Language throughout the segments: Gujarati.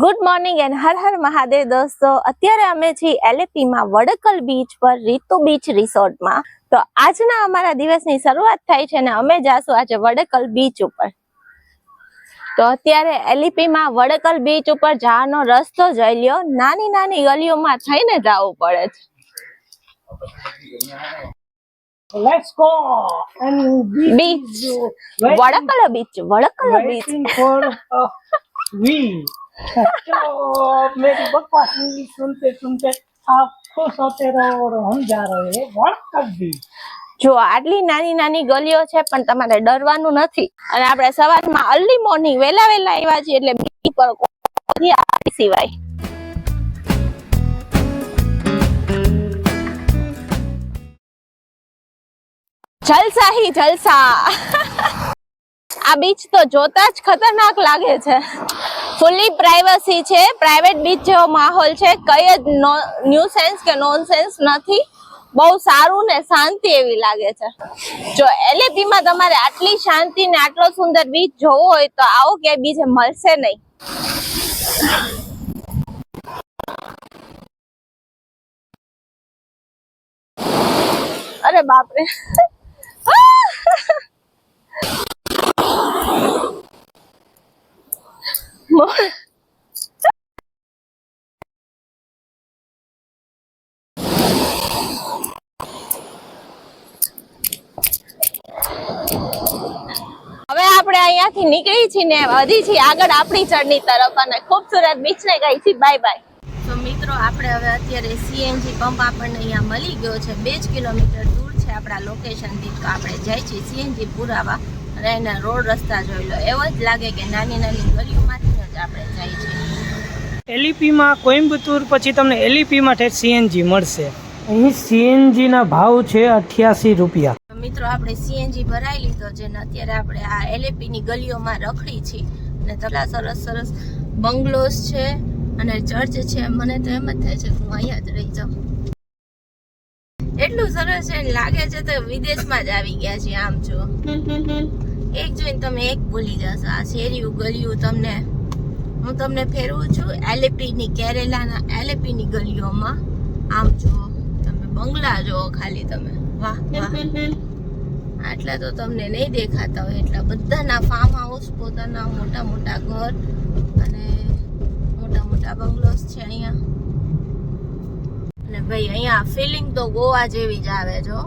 Good morning and Har Har Mahadev દોસ્તો. અત્યારે અમે છીએ LAP માં વડકલ બીચ પર રીતુ બીચ રિસોર્ટમાં. તો આજના અમારા દિવસની શરૂઆત થાય છે અને અમે જાશું આજે વડકલ બીચ ઉપર. તો અત્યારે LAP માં વડકલ બીચ ઉપર જવાનો રસ્તો જોઈ લ્યો. નાની નાની ગલીઓમાં થઈને જવું પડે છે. Let's go and beach Varkala beach waiting for we. तो मेरी बकवास इंग्लिश सुनते सुनते आप खुश होते रहो और हम जा रहे हैं वड़कल बीच. જો આટલી નાની નાની ગલીઓ છે પણ તમારે ડરવાનું નથી. અને આપણે સવારમાં અર્લી મોર્નિંગ વેલા આવ્યા છીએ એટલે બીચ પર કોઈ આ સિવાય જલસા હી જલસા. આ બીચ તો જોતા જ ખતરનાક લાગે છે. ફૂલી પ્રાઇવસી છે, પ્રાઇવેટ બીચ જેવો માહોલ છે. કઈ જ ન્યુસેન્સ કે નોનસેન્સ નથી. બહુ સારું ને શાંતિ એવી લાગે છે. જો LAP માં તમારે આટલી શાંતિ ને આટલો સુંદર બીચ જોવો હોય તો આવો કે બીજે મળશે નહીં. અરે બાપરે. હવે આપણે અહીંયાથી નીકળી છીએ ને વધી છીએ આગળ આપણી ચડની તરફ અને ખૂબસૂરત બીચ ને ગઈ છીએ બાય બાય. તો મિત્રો આપણે હવે અત્યારે CNG પંપ આપણને અહીંયા મળી ગયો છે. 2 જ કિલોમીટર દૂર છે આપણા લોકેશનથી. તો આપણે જઈએ છીએ CNG પુરાવા અને એના રોડ રસ્તા જોઈ લો. એવો જ લાગે કે નાની નાની ગલીઓમાંથી જ આપણે જઈએ છીએ. LAP માં કોઈમ્બતુર પછી તમને LAP માટે CNG મળશે. અહીં CNG ના ભાવ છે 88 રૂપિયા. મિત્રો આપણે CNG ભરાઈ લીધો છે ને અત્યારે આપણે આ LAP ની ગલીઓમાં રખડી છીએ અને તલા સરસ સરસ બંગલોસ છે અને ચર્ચ છે. મને તો એમ જ થાય છે કે હું અહીંયા જ રહી જાઉં. એટલું સરસ છે લાગે છે તો વિદેશમાં જ આવી ગયા છે. આમ જો એક જોઈને તમે એક ભૂલી જશો. આ શેરીયું ગલીયું તમને હું તમને ફેરવું છું LAP ની કેરેલાના LAP ની ગલીઓમાં. આમ જો તમે બંગલા જો ખાલી તમે વાહ વાહ. આટલા તો તમને નહીં દેખાતા હોય એટલા બધાના ફાર્મ હાઉસ, પોતાના મોટા મોટા ઘર અને મોટા મોટા બંગલોસ છે અહીંયા. અને ભાઈ અહીંયા ફિલિંગ તો ગોવા જેવી જ આવે જો.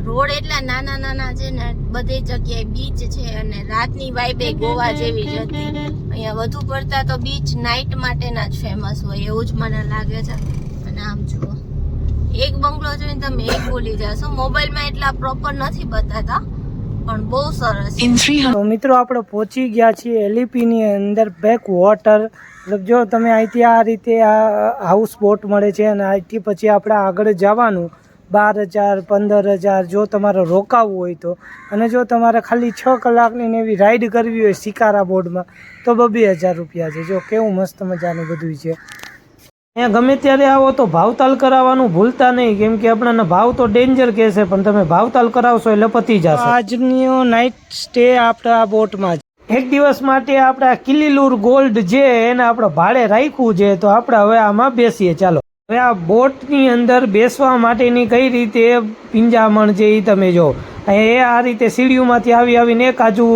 રોડ એટલા નાના નાના છે ને બધી જગ્યાએ બીચ છે અને રાતની વાઇબે ગોવા જેવી જ હતી. અહીંયા વધુ પડતા તો બીચ નાઇટ માટેના જ ફેમસ હોય એવું જ મને લાગે છે. અને આમ જુઓ એક બંગલો જોઈને તમે એક ભૂલી જશો. મોબાઈલમાં એટલા પ્રોપર નથી બતાતા પણ બહુ સરસ. તો મિત્રો આપણે પહોંચી ગયા છીએ LAP ની અંદર બેક વોટર. મતલબ જો તમે અહીંથી આ રીતે આ હાઉસ બોટ મળે છે અને અહીંથી પછી આપણે આગળ જવાનું 12,000 15,000 જો તમારે રોકાવું હોય તો. અને જો તમારે ખાલી 6 કલાકની ને એવી રાઈડ કરવી હોય શિકારા બોર્ડમાં તો 2,000 રૂપિયા છે. જો કેવું મસ્ત મજાનું બધું છે. અહીંયા ગમે ત્યારે આવો તો ભાવતાલ કરાવવાનું ભૂલતા નહીં, કેમ કે આપણને ભાવ તો ડેન્જર કહેશે પણ તમે ભાવતાલ કરાવશો એટલે પતી જશે. આજની નાઇટ સ્ટે આપણે આ બોટમાં એક દિવસ માટે આપણે આ કિલીલુર ગોલ્ડ જે એને આપણે ભાડે રાખ્યું છે. તો આપણે હવે આમાં બેસીએ. ચાલો હવે આ બોટની અંદર બેસવા માટેની કઈ રીતે પિંજામણ છે એ તમે જો. એ આ રીતે સીડીઓમાંથી આવીને કાજુ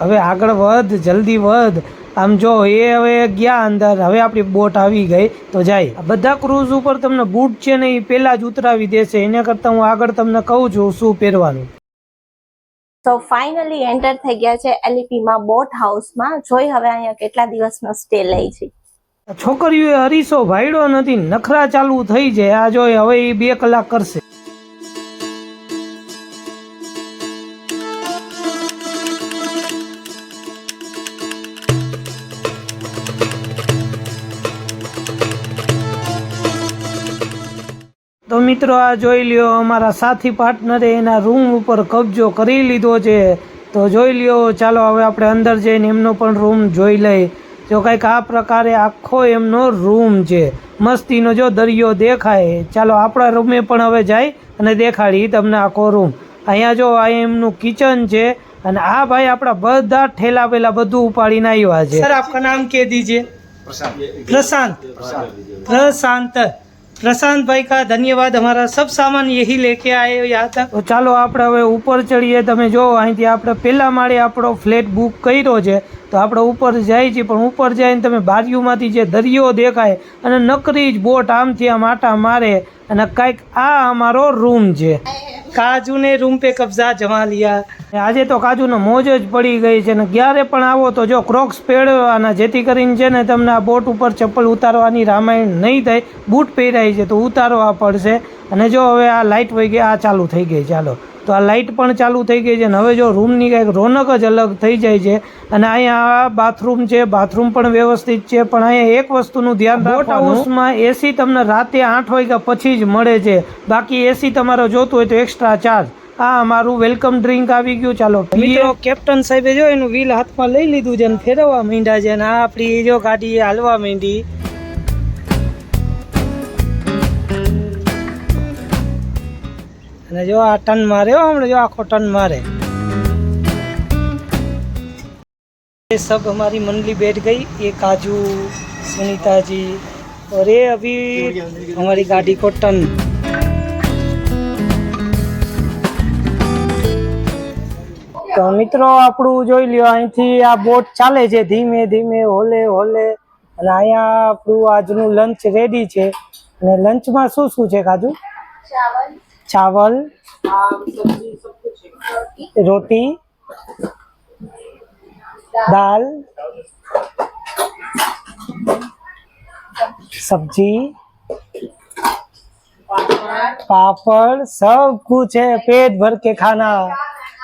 હવે આગળ વધ, જલ્દી વધ. આમ જો એ હવે ગયા અંદર. હવે આપણી બોટ આવી ગઈ તો જાય. બધા ક્રૂઝ ઉપર તમને બૂટ છે ને એ પહેલા જ ઉતરાવી દેશે. એના કરતાં હું આગળ તમને કહું છું શું પહેરવાનું. તો ફાઇનલી એન્ટર થઈ ગયા છે LAP માં બોટ હાઉસમાં. જોઈ હવે અહીંયા કેટલા દિવસનો સ્ટે લઈ છે. છોકરીઓએ હરીસો ભાઈડો નથી, નખરા ચાલુ થઈ જાય. આ જોઈ હવે એ 2 કલાક કરશે. તો મિત્રો આ જોઈ લ્યો અમારા સાથી પાર્ટનરે એના રૂમ ઉપર કબજો કરી લીધો છે. તો જોઈ લ્યો. ચાલો હવે આપણે અંદર જઈને એમનો પણ રૂમ જોઈ લઈએ. જો કંઈક આ પ્રકારે આખો એમનો રૂમ છે. મસ્તીનો જો દરિયો દેખાય. ચાલો આપણા રૂમે પણ હવે જાય અને દેખાડી તમને આખો રૂમ. અહીંયા જો આ એમનું કિચન છે અને આ ભાઈ આપણા બધા ઠેલા પેલા બધું ઉપાડીને આવ્યા છે. સર આપકા નામ કહે દીजिए. प्रशांत प्रशांत प्रशांत भाई का धन्यवाद। हमारा सब सामान यही लेके आए यहाँ तक। तो ચાલો આપણે હવે ઉપર ચડીએ। તમે જો અહીંથી આપણે પહેલા માળે આપણો ફ્લેટ બુક કર્યો છે, તો આપણે ઉપર જાય છે, પણ ઉપર જઈને તમે બારીઓમાંથી જે દરિયો દેખાય અને નકરી જ બોટ આમથી આમ આટા મારે અને કંઈક આ અમારો રૂમ છે। કાજુ ને રૂમ પે કબજા જમા લિયા। આજે તો કાજુનો મોજ જ પડી ગઈ છે ને ક્યારે પણ આવો તો જો ક્રોક્સ પહેરવાના, જેથી કરીને છે ને તમને આ બોટ ઉપર ચપ્પલ ઉતારવાની રામાયણ નહીં થાય। બૂટ પહેરાય છે તો ઉતારવા પડશે। અને જો હવે આ લાઇટ વહી ગઈ, આ ચાલુ થઈ ગઈ, ચાલો તો આ લાઇટ પણ ચાલુ થઈ ગઈ છે ને હવે જો રૂમની કંઈક રોનક જ અલગ થઈ જાય છે। અને અહીંયા બાથરૂમ છે, બાથરૂમ પણ વ્યવસ્થિત છે, પણ અહીંયા એક વસ્તુનું ધ્યાન રાખો, હાઉસમાં એસી તમને રાતે 8 વાગ્યા પછી જ મળે છે, બાકી એસી તમારે જોતું હોય તો એક્સ્ટ્રા ચાર્જ। આ અમારું વેલકમ ડ્રિંક આવી ગયું। ચાલો મિત્રો, કેપ્ટન સાહેબે જો એનું વ્હીલ હાથમાં લઈ લીધું છે ને ફેરવવા માંડ્યા છે, અને આ આપણી જો ગાડી હાલવા માંડી। અને જો આ ટર્ન મારે, હમણાં જો આખો टर्न मारे। ये सब हमारी मंडली बैठ गई, ये काजू, सुनीता जी और ये अभी हमारी गाड़ी को टर्न। तो મિત્રો આપણું જોઈ લ્યો, અહીંથી આ બોટ ચાલે છે ધીમે ધીમે, હોલે હોલે। અને અહીંયા આપણું આજનું લંચ રેડી છે। અને લંચમાં શું શું છે કાજુ? चावल, रोटी, दाल, सब्जी, पापड़, सब कुछ है, पेट भर के खाना।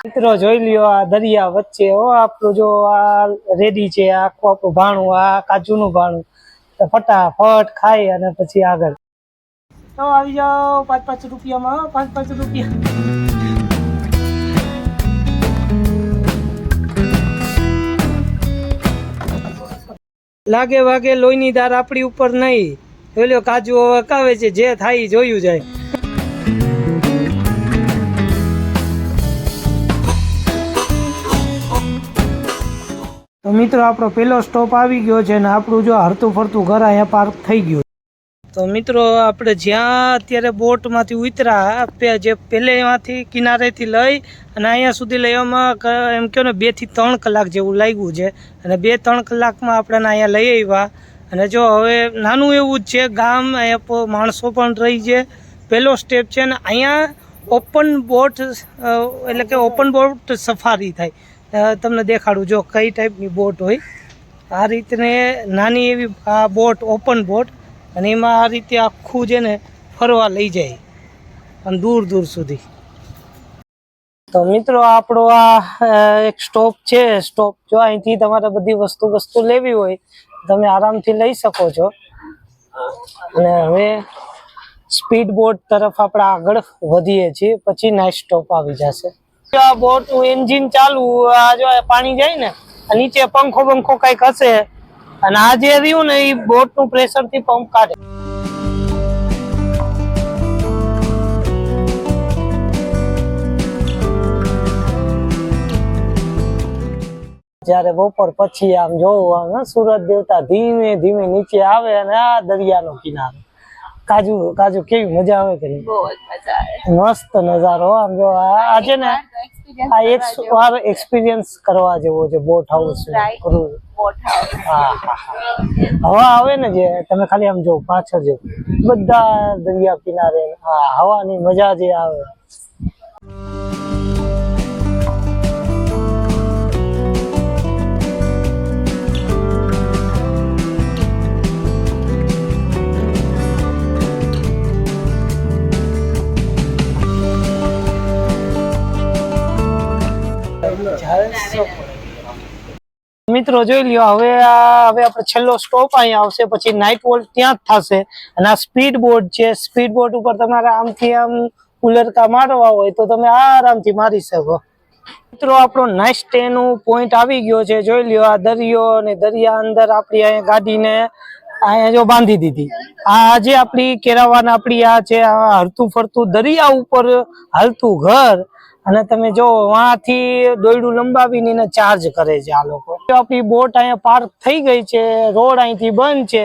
મિત્રો જોઈ લ્યો, આ દરિયા વચ્ચે હો આપણું જો આ રેડી છે, આખું આપણું ભાણું, આ કાજુનું ભાણું, તો ફટાફટ ખાઈ અને પછી આગળ। તો આવી જાઓ 5-5 રૂપિયામાં, 5-5 રૂપિયા। લાગે વાગે લોહીની દાર આપણી ઉપર નહીં, પેલો કાજુ હવે કાવે છે, જે થાય જોયું જાય। તો મિત્રો આપણો પેલો સ્ટોપ આવી ગયો છે ને આપણું જો હરતું ફરતું ઘર અહીંયા પાર્ક થઈ ગયું। તો મિત્રો આપણે જ્યાં અત્યારે બોટમાંથી ઉતર્યા, જે પહેલેમાંથી કિનારેથી લઈ અને અહીંયા સુધી લેવામાં એમ કહો ને 2 થી 3 કલાક જેવું લાગ્યું છે। અને 2-3 કલાકમાં આપણને અહીંયા લઈ આવ્યા। અને જો હવે નાનું એવું જ છે ગામ, અહીંયા માણસો પણ રહી છે। પહેલો સ્ટેપ છે ને અહીંયા ઓપન બોટ, એટલે કે ઓપન બોટ સફારી થાય। તમને દેખાડું જો કઈ ટાઈપની બોટ હોય। આ રીતને નાની એવી આ બોટ, ઓપન બોટ, અને એમાં આ રીતે આખું છે ને ફરવા લઈ જાય અને દૂર દૂર સુધી। તો મિત્રો આપણો આ એક સ્ટોપ છે। સ્ટોપ જો અહીંથી તમારે બધી વસ્તુ લેવી હોય તમે આરામથી લઈ શકો છો। અને હવે સ્પીડ બોટ તરફ આપણે આગળ વધીએ છીએ, પછી નાઇટ સ્ટોપ આવી જશે। આ બોટનું એન્જિન ચાલુ, આ જો પાણી જાય ને નીચે પંખો કંઈક હશે, અને આ જે રહ્યું ને એ બોટનું પ્રેશરથી પંપ કાઢે। જયારે બપોર પછી આમ જોવું, સૂરજ દેવતા ધીમે ધીમે નીચે આવે અને આ દરિયાનો કિનારો, કાજુ કેવી મજા આવે કે નહીં? બહુ જ મજા આવે, મસ્ત નજારો। આમ જો આ છે ને આ એક વાર એક્સપિરિયન્સ કરવા જેવો છે બોટ હાઉસ। હવા આવે ને જે, તમે ખાલી આમ જો પાછળ જો બધા દરિયા કિનારે હવાની મજા જે આવે। મિત્રો જોઈ લ્યો, હવે આપણે છેલ્લો સ્ટોપ અહીંયા આવશે, પછી નાઇટ વોક ત્યાં જ થશે। અને આ સ્પીડ બોટ છે, સ્પીડ બોટ ઉપર તમારે આમથી આમ ઉલરકા મારવા હોય તો તમે આરામથી મારી શકો। મિત્રો આપણો નાઇટ સ્ટે નું પોઈન્ટ આવી ગયો છે। જોઈ લ્યો આ દરિયો, અને દરિયા અંદર આપણી અહીંયા ગાડીને અહીંયા જો બાંધી દીધી। આ જે આપણી કેરાવાન આપણી આ છે, આ હરતું ફરતું દરિયા ઉપર હાલતું ઘર, અને તમે જો વાંથી દોયડું લંબાવીને એને ચાર્જ કરે છે આ લોકો. આપણી બોટ અહીંયા પાર્ક થઈ ગઈ છે, રોડ અહીંથી બંધ છે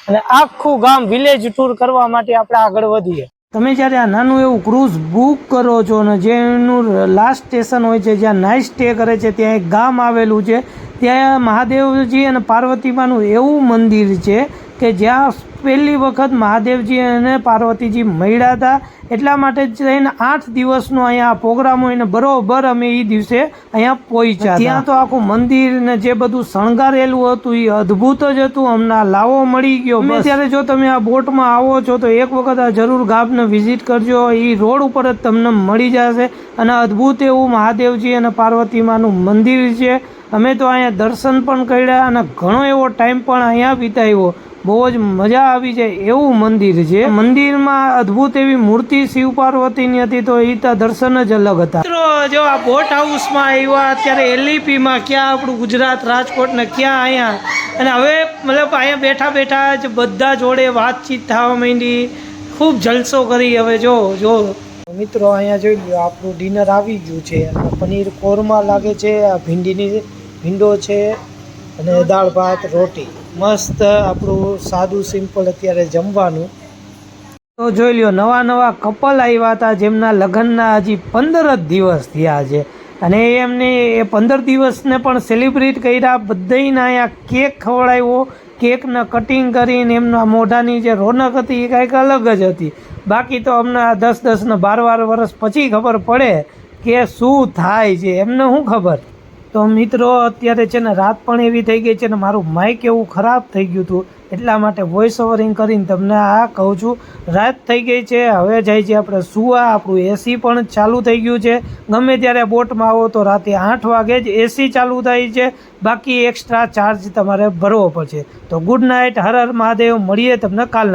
અને આખું ગામ વિલેજ ટૂર કરવા માટે આપણે આગળ વધીએ. તમે જ્યારે આ નાનું એવું ક્રૂઝ બુક કરો છો ને જેનું લાસ્ટ સ્ટેશન હોય છે જ્યાં નાઇટ સ્ટે કરે છે ત્યાં એક ગામ આવેલું છે. ત્યાં મહાદેવજી અને પાર્વતીમાનું એવું મંદિર છે કે જ્યાં પહેલી વખત મહાદેવજી અને પાર્વતીજી મળ્યા હતા. એટલા માટે જ થઈને 8 દિવસનો અહીંયા પ્રોગ્રામ હોય ને બરોબર અમે એ દિવસે અહીંયા પહોંચ્યા. ત્યાં તો આખું મંદિર ને જે બધું શણગારેલું હતું એ અદ્ભુત જ હતું. હમણાં લાવો મળી ગયો. ત્યારે જો તમે આ બોટમાં આવો છો તો એક વખત આ જરૂર ગામને વિઝિટ કરજો. એ રોડ ઉપર જ તમને મળી જશે અને અદ્ભુત એવું મહાદેવજી અને પાર્વતીમાનું મંદિર છે. અમે તો અહીંયા દર્શન પણ કર્યા અને ઘણો એવો ટાઈમ પણ અહીંયા વિતાવ્યો. બહુ જ મજા આવી જાય એવું મંદિર છે. મંદિરમાં અદ્ભુત એવી મૂર્તિ શિવ પાર્વતીની હતી તો એ તો દર્શન જ અલગ હતા. મિત્રો જો આ બોટ હાઉસમાં આવ્યા અત્યારે એલઈપીમાં, ક્યાં આપણું ગુજરાત રાજકોટ ને ક્યાં અહીંયા, અને હવે મતલબ અહીંયા બેઠા બેઠા જ બધા જોડે વાતચીત થવા માંડી. ખૂબ જલસો કરી. હવે જો મિત્રો અહીંયા જોઈ લો આપણું ડિનર આવી ગયું છે. પનીર કોરમા લાગે છે, આ ભીંડો છે અને દાળ ભાત રોટી. મસ્ત આપણું સાદું સિમ્પલ અત્યારે જમવાનું. તો જોઈ લ્યો નવા કપલ આવ્યા હતા જેમના લગ્નના હજી 15 જ દિવસ થયા છે અને એમને એ 15 દિવસને પણ સેલિબ્રેટ કર્યા. બધાને અહીંયા કેક ખવડાવ્યો. કેકને કટિંગ કરીને એમના મોઢાની જે રોનક હતી એ કાંઈક અલગ જ હતી. બાકી તો અમને 10 ને 12 વર્ષ પછી ખબર પડે કે શું થાય છે, એમને શું ખબર. તો મિત્રો અત્યારે છે ને રાત પણ એવી થઈ ગઈ છે ને મારું માઇક એવું ખરાબ થઈ ગયું હતું એટલા માટે વોઇસ ઓવરિંગ કરીને તમને આ કહું છું. રાત થઈ ગઈ છે, હવે જાય છે આપણે સુવા. આપણું એસી પણ ચાલુ થઈ ગયું છે. ગમે ત્યારે બોટમાં આવો તો રાતે 8 વાગે જ એસી ચાલુ થાય છે. બાકી એક્સ્ટ્રા ચાર્જ તમારે ભરવો પડશે. તો ગુડ નાઇટ, હર હર મહાદેવ. મળીએ તમને કાલના.